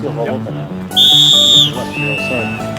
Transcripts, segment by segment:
still hold open now. Real soon.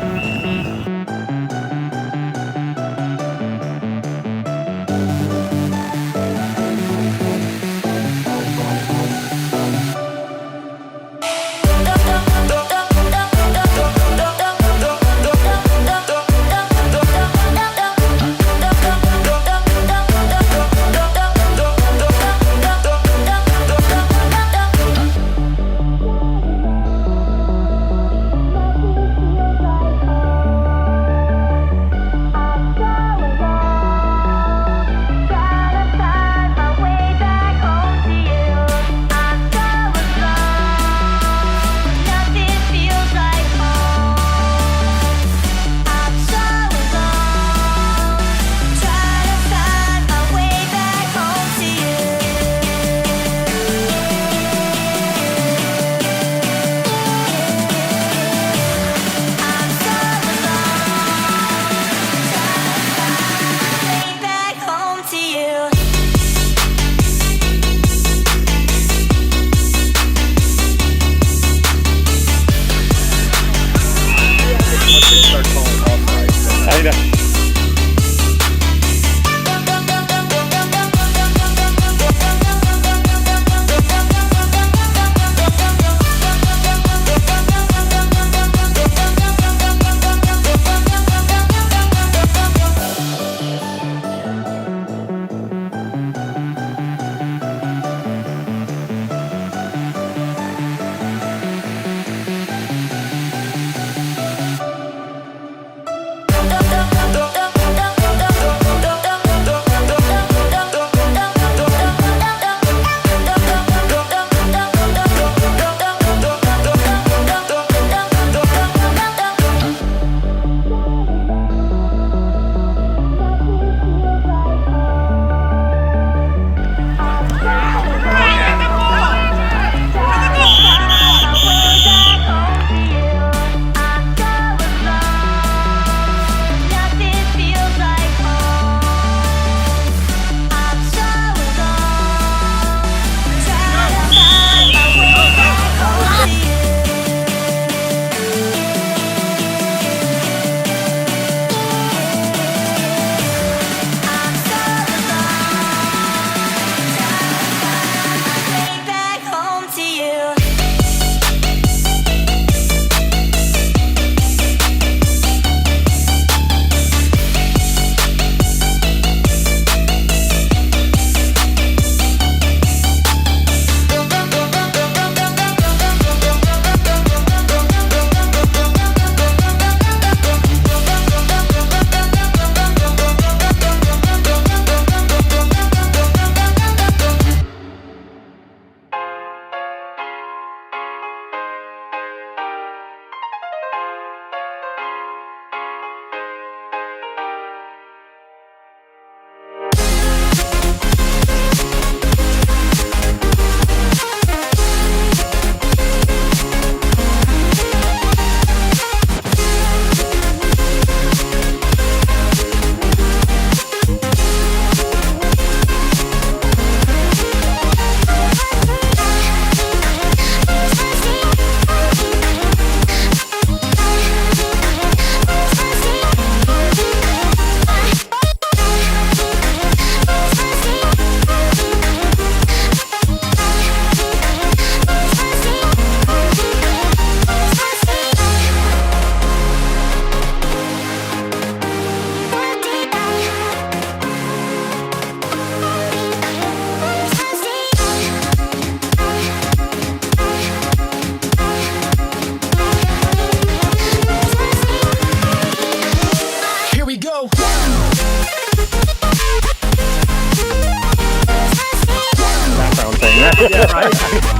Yeah, right.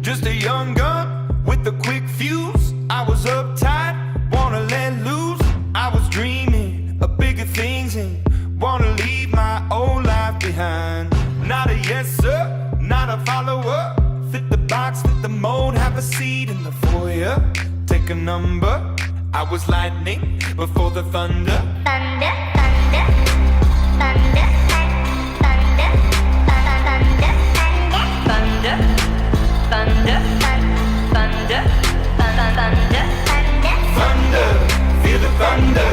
Just a young gun with a quick fuse. I was uptight, wanna let loose. I was dreaming of bigger things and wanna leave my old life behind. Not a yes sir, not a follower. Fit the box, fit the mold, have a seat in the foyer. Take a number. I was lightning before the thunder. Thunder, thunder, thunder, thunder, thunder, thunder, thunder, thunder, thunder, Thunder, feel the thunder.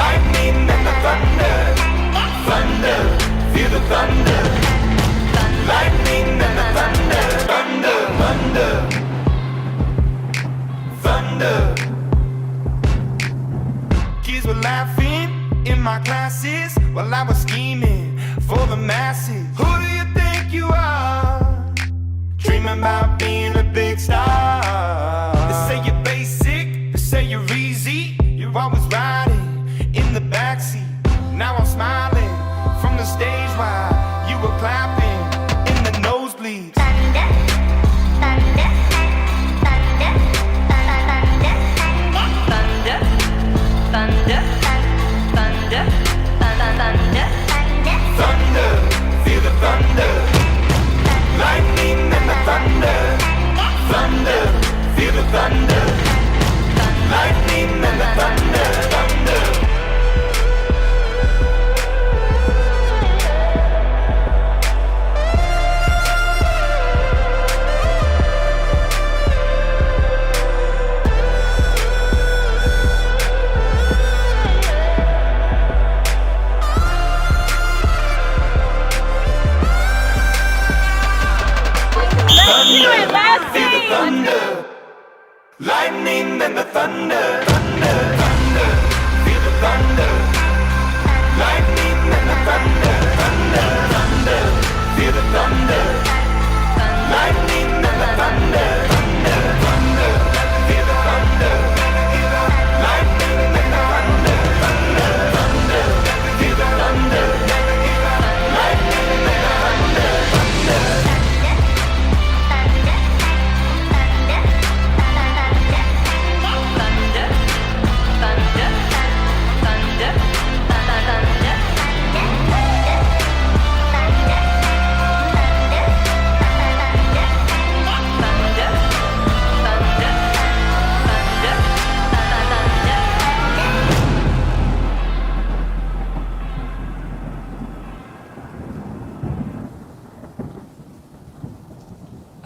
Lightning and the thunder. Thunder, feel the thunder. Lightning and the thunder. Thunder, thunder, thunder. Kids were laughing in my classes while I was scheming for the masses. Who do you think you are? Dreaming about being a big star. They say you're basic, they say you're easy. You're always riding in the backseat. Now I'm smiling from the stage while you were clapping in the nosebleeds. thunder, thunder, thunder, thunder, thunder, thunder, thunder, thunder, Thunder, feel the thunder. Lightning and the thunder. Thunder, feel the thunder. Lightning and the thunder. Thunder. Feel the thunder. Lightning and the thunder. Thunder, thunder. Feel the thunder. Lightning and the thunder. Thunder, thunder. Feel the thunder. Lightning and the thunder. Thunder, thunder. Feel the thunder. Lightning and the thunder. Thunder, thunder. Feel the thunder. Lightning and the thunder. Thunder.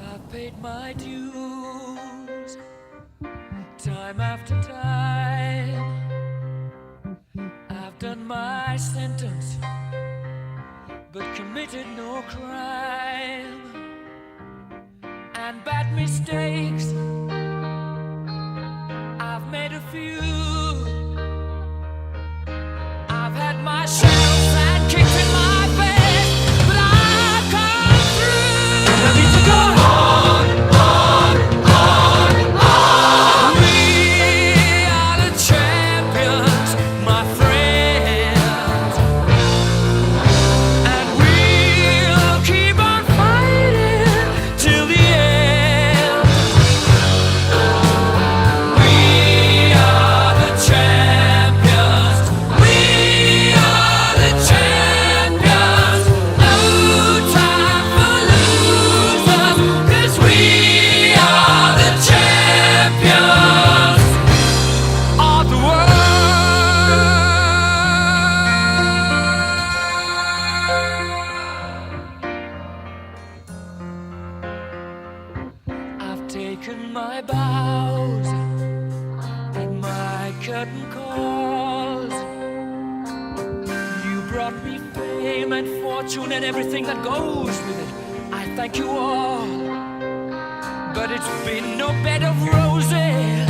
I've paid my dues time after time. I've done my sentence, but committed no crime. And bad mistakes, I've made a few. I've had my share of bad kicks in my face, but I've come through. I need to go on. We are the champions, my friends, and we'll keep on fighting till the end. We are the champions. We are the champions. No time for losers, 'cause we are the champions of the world. I've taken my bows and my curtain calls. You brought me fame and fortune and everything that goes with it. I thank you all, but it's been no bed of roses.